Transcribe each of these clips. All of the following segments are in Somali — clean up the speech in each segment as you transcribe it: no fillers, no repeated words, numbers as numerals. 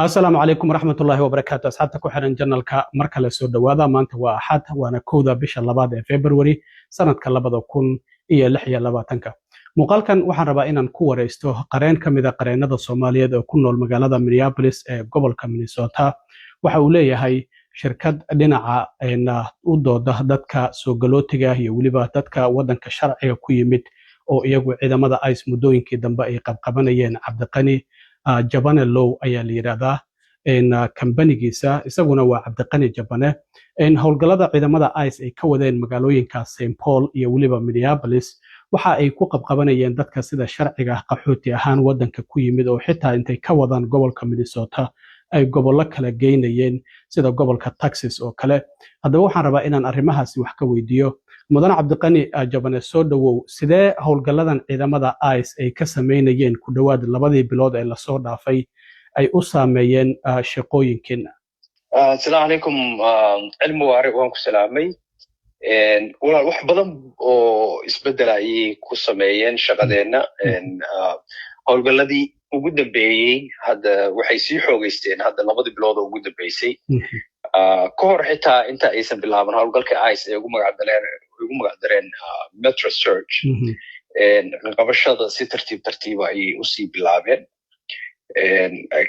السلام عليكم ورحمة الله وبركاته. أصحابتك وحرن جنالك مركز السود وهذا ما أنت واحد وأنا كودا بيش اللباد فبراير سنة كلباد وكون إيه لحية لباتنك مقال كان وحن ربائنا نكو رئيستو قرين كمذا قرين هذا الصومالية دو كنو المقالة مينيابوليس قبل كمينيسوتا وحوليه هاي شركة ديناعا إن ودو دهدتك سوغلوتيغا هي وليبا دتك ودنك شرعي كويميد أو إيقو إذا ماذا آيس مدوين كي دنبائي قبقبانيين عبد القني jabane low ayaa la yiraahdaa kambanigiisa isaguna waa cabdiqani jabane howlgallada ciidamada ICE ay ka wadeen magaalooyinka St Paul iyo waliba Minneapolis waxa ay ku qabqabanayeen dadka sida sharciga qaxooti ahaan wadanka ku yimid oo xitaa intay ka wadaan gobolka Minnesota ay gobollo kala geynayeen sida gobolka Texas oo kale haddaba waxaan rabaa inaan arrimahaasi wax ka weydiiyo mudane cabdiqani jabane soo dhawow sidee howlgalladan ciidamada ICE ay ka sameynayeen ku dhawaad labadii bilood ee la soo dhaafay ay u saameeyeen shaqooyinkeena assalaamu calaykum cilmi waare waan ku salaamay walaal wax badan oo isbedel ay ku sameeyeen shaqadeena howlgalladii ugu dambeeyay hadda waxay sii xoogeysteen hadda labadii bilood oo ugu dambeysay ka hor xitaa inta aysan bilaaban howlgalka ICE ee ugu magacdareen Metro Search qabashada si tartiib ayay usii bilaabeen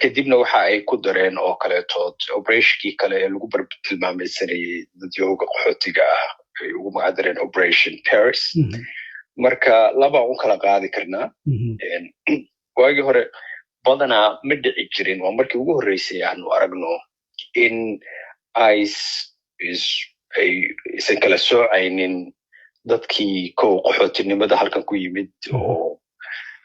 kadibna waxa ay ku dareen oo kaleetood operationkii kale ee lagu bartilmaamaysanayay dadyooga qaxootiga ah ay ugu magacdareen Operation Paris marka laba u kala qaadi karnaa waagii hore badanaa ma dhici jirin waa markii ugu horreysay aanu aragno in ICE aysan kala soocaynin dadkii kow qaxootinimada halkan ku yimid oo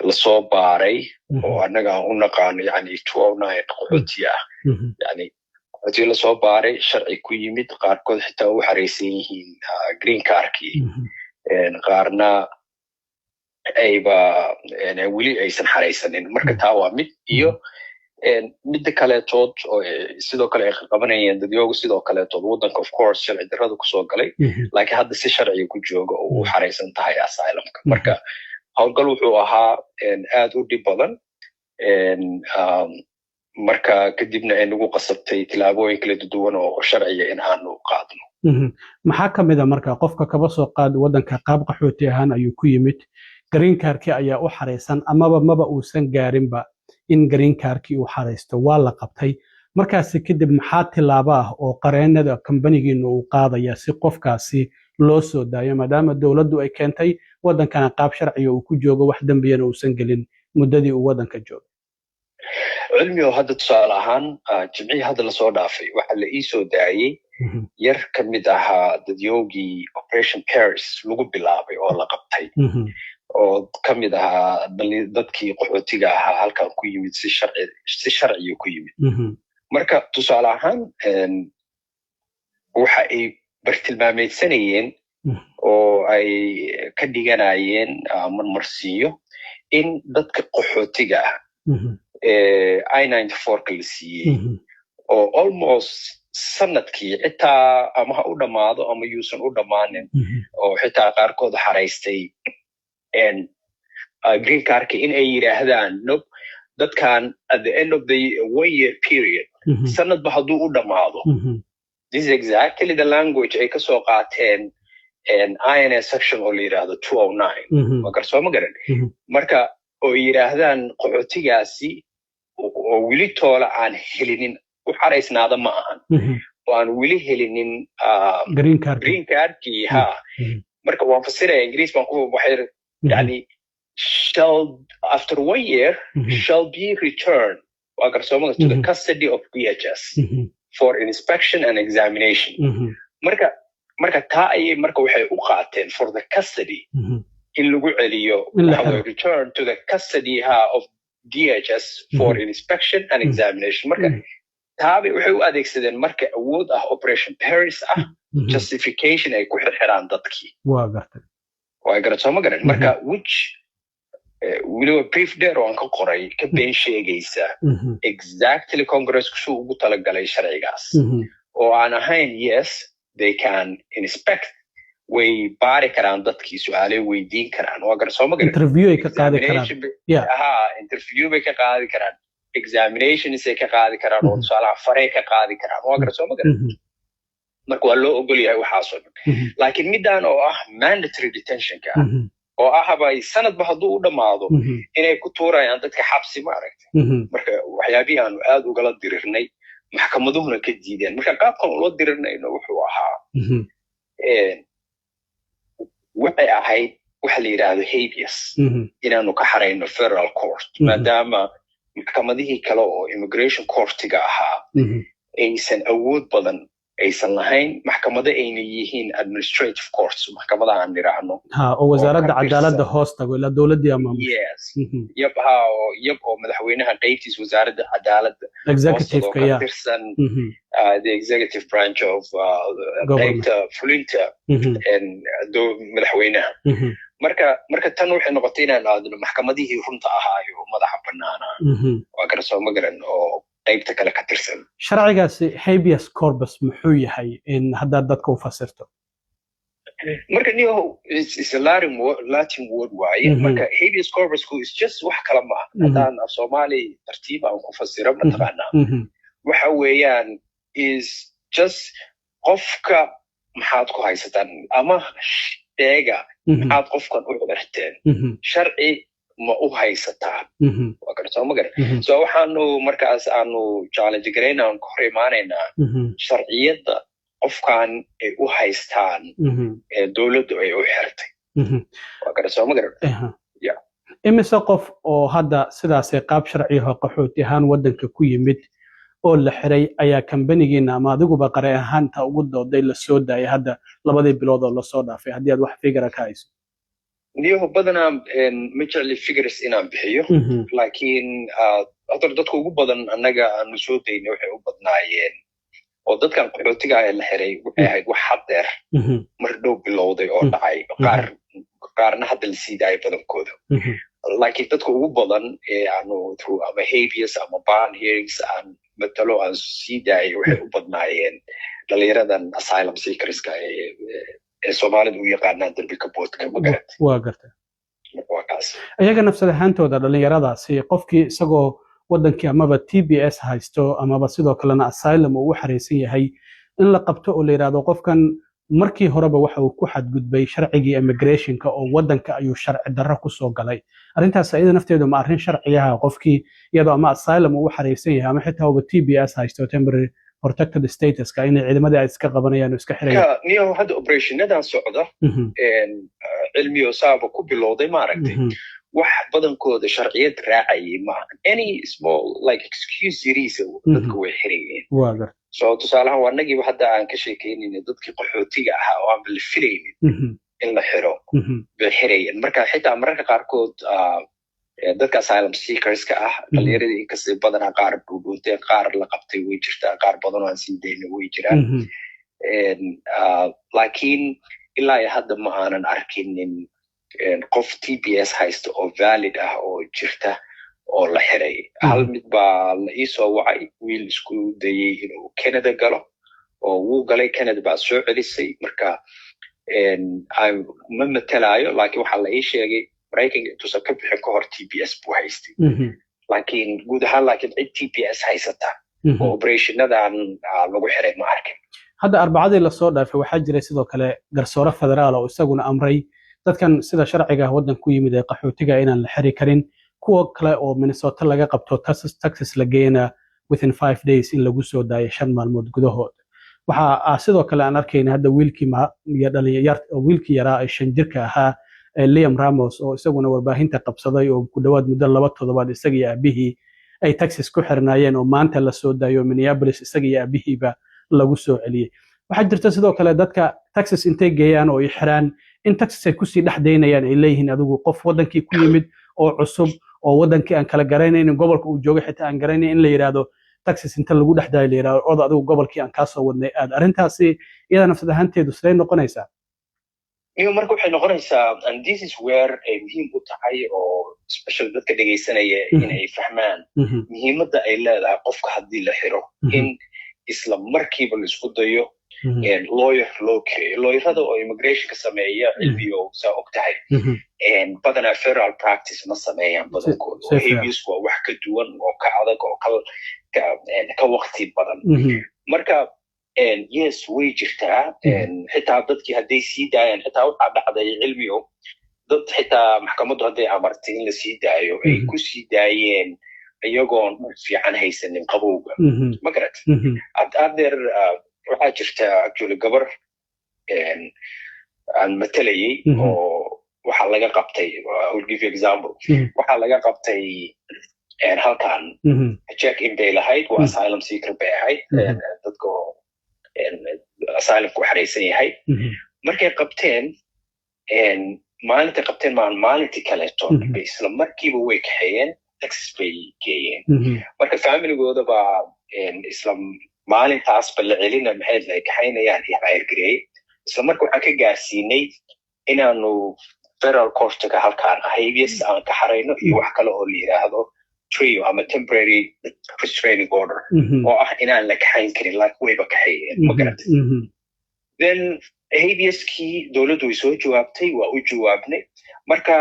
lasoo baaray oo annaga u naqaano yani 209 qaxooti ah yani qaxooti lasoo baaray sharci ku yimid qaarkood xitaa u xareysan yihiin green cardkii qaarna ayba weli aysan xareysanin marka taa waa mid iyo midda kaleetood oo sidoo kale ay qabanayeen dadyooga sidoo kaleetood waddanka of course sharci darrada kusoo galay laakiin hadda si sharciga ku jooga oo u xareysan tahay asylumka marka howlgal wuxuu ahaa aad u dhib badan marka kadibna ay nagu qasabtay tilaabooyin kala duwan oo sharciga in aanu qaadno maxaa ka mid a marka qofka kaba soo qaad waddanka qaab qaxooti ahaan ayuu ku yimid green cardkii ayaa u xareysan maba uusan gaarinba in green cardkii uu xareysto waa la qabtay markaasi kadib maxaa tilaabo ah oo qareenada kambanigiina uu qaadaya si qofkaasi loo soo daayo maadaama dawladdu ay keentay waddankana qaab sharciga uu ku joogo wax dambiyana uusan gelin muddadii uu waddanka joogo cilmi oo hadda tusaale ahaan jimcihii hadda lasoo dhaafay waxaa la ii soo daayey yar ka mid ahaa dadyoogii Operation Paris lagu bilaabay oo la qabtay oo ka mid ahaa dadkii qaxootiga ahaa halkan ku yimid si sharciga ku yimid marka tusaale ahaan waxa ay bartilmaameedsanayeen oo ay ka dhiganayeen marmarsiiyo in dadka qaxootiga ah I-94 la siiyey oo almost sanadkii xitaa ama ha u dhammaado ama yuusan u dhammaanin oo xitaa qaarkood xaraystay green cardka in ay yidhaahdaan nope dadkan at the end of the 1 year period sanadba hadduu u dhammaado this is exactly the language ay ka soo qaateen INS section oo la yidhaahdo 209 waa garsoo ma garan marka oo yidhaahdaan qaxootigaasi oo weli toola aan helinin u xaraysnaada ma ahan oo aan weli helinin green cardkii ha marka waan fasiraya ingiriis baan ku waxay yani shall after 1 year shall be returned waa garsoo ma to the custody of DHS for inspection and examination marka taa ayay marka waxay u qaateen for the custody in lagu celiyo return to the custody of DHS for inspection and examination marka taabay waxay u adeegsadeen marka awood ah Operation Paris ah justification ay ku xirxiraan dadkii waa gartay ma garan marka which weliba brief dheer oo aan ka qoray ka been sheegaysa exactly Congress kusuu ugu talagalay sharcigaas oo aan ahayn yes they can inspect way baari karaan dadkii su'aalay weydiin karaan waa garsoo ma garan interview ay ka qaadi karaan interview bay ka qaadi karaan examinations ay ka qaadi karaan oo tusaalaha faray ka qaadi karaan waa garasoo ma garan marka waa loo ogol yahay waxaasoo dhan laakiin midaan oo ah mandatory detentionka oo ahaba sanadba hadduu u dhammaado inay ku tuurayaan dadka xabsi maaragtay marka waxyaabihii aanu aad ugala dirirnay maxkamaduhuna ka diideen marka qaabkan ula dirirnayno wuxuu ahaa waxay ahayd waxa la yidhaahdo habeas inaanu ka xarayno federal court maadaama maxkamadihii kale oo immigration courtiga ahaa aysan awood badan aysan lahayn maxkamado ayna yihiin administrative courts maxkamadaha aan niraahno oo wasaaradda cadaaladda hoos tago ilaa dowladdii ama yab oo madaxweynaha qaybtiisa wasaaradda cadaaladda executive-ka tirsan the executive branch of qaybta fulinta madaxweynaha marka tan waxay noqotay inaan aadno maxkamadihii runta ahaayo madaxa bannaana waa garasoo ma garan oo qaybta kale ka tirsan sharcigaasi habeas corpus muxuu yahay in haddaad dadka u fasirto marka niyo is a Latin word waaye marka habeas corpusku is just wax kala ma haddaan af Soomaali tartiib aan ku fasiro mataqaanaa waxa weeyaan is just qofka maxaad ku haysataan ama sheega maxaad qofkan u cudurteen sharci ma u haysataa waa garasoo ma garan so waxaanu markaas aanu challenge garaynaan ka hor imaanaynaa sharciyadda qofkan ay u haystaan dowladdu ay u xirtay waa garasoo ma garan imise qof oo hadda sidaasay qaab sharciyaho qaxooti ahaan waddanka ku yimid oo la xiray ayaa kambanigiina ama adiguba qaray ahaanta ugu dooday la soo daayay hadda 2 bilood oo lasoo dhaafay haddii aad wax figura ka hayso niyo badanaa ma jecli figures inaan bixiyo laakiin hadda dadka ugu badan annaga aanu soo daynay waxay u badnaayeen oo dadkan qaxootiga ah ee la xiray waxay ahayd wax haddeer mar dhow bilowday oo dhacay qaarna hadda la sii daayay badankooda laakiin dadka ugu badan ee aanu through ama habeas ama bond hearings aan matalo aan sii daayay waxay u badnaayeen dhalinyaradan asylum seekerska ee Soomaalidu u yaqaanaan darbi kaboodka ma garat waa gartay ayaga nafsad ahaantooda dhalinyaradaasi qofkii isagoo waddankii amaba TBS haysto amaba sidoo kalena asylum uu u xareysan yahay in la qabto oo la yiraahdo qofkan markii horeba waxa uu ku xadgudbay sharcigii immigrationka oo waddanka ayuu sharci darro ku soo galay arrintaas ayada nafteedu ma arrin sharciyaha qofkii iyadoo ama asylum uu u xareysan yahay ama xitaa uu TBS haysto temporary protected status ka inay ciidamadii ay iska qabanayaan oo iska xirayaan niyo hadda operationadan socda cilmiyo saaba ku bilowday maaragtay wax badankooda sharciyad raacayay ma any small like excuse series dadka way xirayeen so tusaalahan waa nagiiba hadda aan ka sheekeynayna dadkii qaxootiga ahaa oo aan la filaynin in la xiro bay xirayeen marka xitaa mararka qaarkood dadka asylum seekerska ah dhalinyaradii inkastay badanaa qaar dhuudhuunteen qaar la qabtay way jirtaa qaar badan oo aan sii dayna way jiraan laakiin ilaa iyo hadda ma aanan arkinin qof TBS haysta oo valid ah oo jirta oo la xiray hal mid baa la ii soo wacay wiil isku dayay inuu Canada galo oo wuu galay Canada baa soo celisay marka ma matalaayo laakiin waxaa la ii sheegay maraykanka intuusan ka bixin ka hor TBS buu haystay laakiin guud ahaan laakiin cid TBS haysata oo operationadan lagu xiray ma arkin hadda arbacadii lasoo dhaafay waxaa jiray sidoo kale garsoore federaal oo isaguna amray dadkan sida sharciga waddanka ku yimid ee qaxootiga inaan la xiri karin kuwa kale oo Minnesota laga qabto Texas la geeyna within 5 days in lagu soo daayo 5 maalmood gudahood waxa sidoo kale aan arkayna hadda wiilkii yaraa ee 5 jirka ahaa Liam Ramos oo isaguna warbaahinta qabsaday oo ku dhawaad muddo 2 toddobaad isaga iyo aabihii ay Texas ku xirnaayeen oo maanta la soo daayo Minneapolis isaga iyo aabihiiba lagu soo celiyay waxaa jirta sidoo kale dadka Texas intay geeyaan oo ay xiraan in Texas ay ku sii dhaxdeynayaan ay leeyihiin adigu qof waddankii ku yimid oo cusub oo waddankii aan kala garanayn gobolka uu joogo xitaa aan garanayn in la yiraahdo Texas inta lagu dhaxdaay la yiraahdo oo adigu gobolkii aan ka soo wadnay aad arrintaasi iyada nafsad ahaanteedu sidee noqonaysaa iyo marka waxay noqonaysaa and this is where ay muhiim u tahay oo special dadka dhageysanaya inay fahmaan muhiimadda ay leedahay qofka haddii la xiro in isla markiiba la isku dayo lawyer loo kireeyo lawyerada oo immigration ka sameeya cilmiyo saa og tahay badanaa federal practice ma sameeyaan badankooda oo habeas waa wax ka duwan oo ka adag oo ka waqti badan marka yes way jirtaa xitaa dadkii hadday sii daayaan xitaa waxaa dhacday cilmiyo dad xitaa maxkamaddu hadday amartay in la sii daayo ay ku sii daayeen iyagoon fiican haysanin qabowga ma garat adeer waxaa jirta actually gabar aan matalayay oo waxaa laga qabtay I will give you example waxaa laga qabtay halkan check in bay lahayd waa asylum seeker bay ahayd dadka asylum ku xareysan yahay markay qabteen maalintii kaleeto isla markiiba way kaxeeyeen Texas bay geeyeen marka familigooda baa isla maalintaasba la celina maxay la kaxaynayaan iyo ayirgareey isla marka waxaan ka gaarsiinay inaanu federal courtka halkaan habeas aan ka xareyno iyo wax kale oo la yiraahdo trio ama temporary restraining order oo ah inaan la kaxayn karin laakiin wayba kaxeeyeen ma garatay then habeaskii dowladdu way soo jawaabtay waa u jawaabnay marka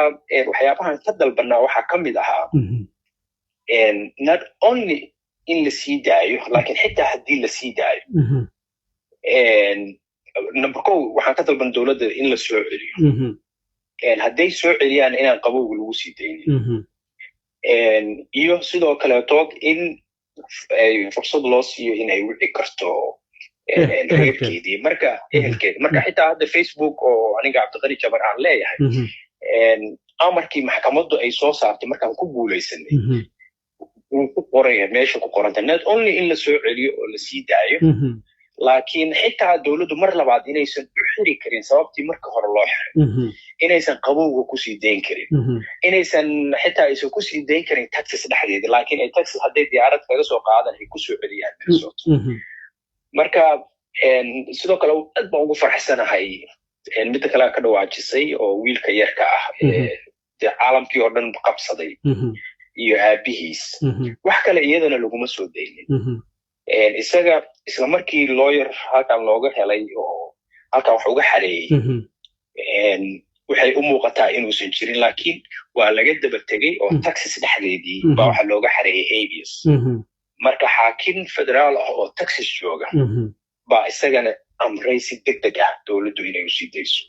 waxyaabahan ka dalbanaa waxaa ka mid ahaa not only in la sii daayo laakiin xitaa haddii la sii daayo number kow waxaan ka dalban dowladda in la soo celiyo hadday soo celiyaan inaan qabowga lagu sii daynin iyo sidoo kaleetood in fursad loo siiyo inay wici karto reerkeedii marka ehelkeeda marka xitaa hadda Facebook oo aniga Cabdiqani Jabar aan leeyahay amarkii maxkamaddu ay soo saartay markaan ku guuleysanay uu ku qoray meesha ku qoranta not only in la soo celiyo oo la sii daayo laakiin xitaa dowladdu mar labaad inaysan u xiri karin sababtii marka hore loo xiray inaysan qabowga ku sii dayn karin inaysan xitaa aysan ku sii dayn karin Texas dhexdeeda laakiin ay Texas hadday diyaarad kaga soo qaadan ay ku soo celiyaan Minnesota marka sidoo kale aad baan ugu farxsanahay midda kale ka dhawaajisay oo wiilka yarka ah caalamkii oo dhan qabsaday iyo aabihiis wax kale iyadana laguma soo daynin isaga isla markii lawyer halkan looga helay oo halkan wax uga xareeyay waxay u muuqataa inuusan jirin laakiin waa laga daba tegay oo Texas dhexdeedii baa waxa looga xareeyay habeas marka xaakim federaal ah oo Texas jooga baa isagana amray si degdeg ah dowladdu inay u sii dayso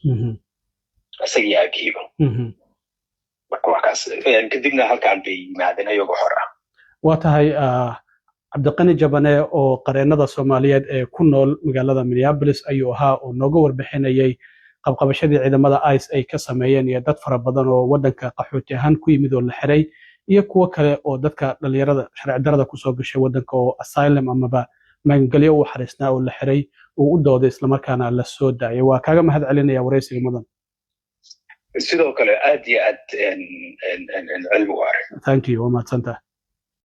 isagii aabihiiba marka waxaas kadibna halkan bay yimaadeen iyagoo hor ah waa tahay Cabdiqani Jabane oo qareenada Soomaaliyeed ee ku nool magaalada Minneapolis ayuu ahaa oo nooga warbixinayay qabqabashadii ciidamada ICE ay ka sameeyeen iyo dad fara badan oo wadanka qaxooti ahaan ku yimid oo la xiray iyo kuwa kale oo dadka dhalinyarada sharci darrada ku soo gashay wadanka oo asylum amaba magangelyo u xariisnaa oo la xiray oo u dooday isla markaana la soo daayay waa kaaga mahad celinaya wareysiga mudan sidoo kale aad iyo aad cilmi waare thank you waa mahadsantahay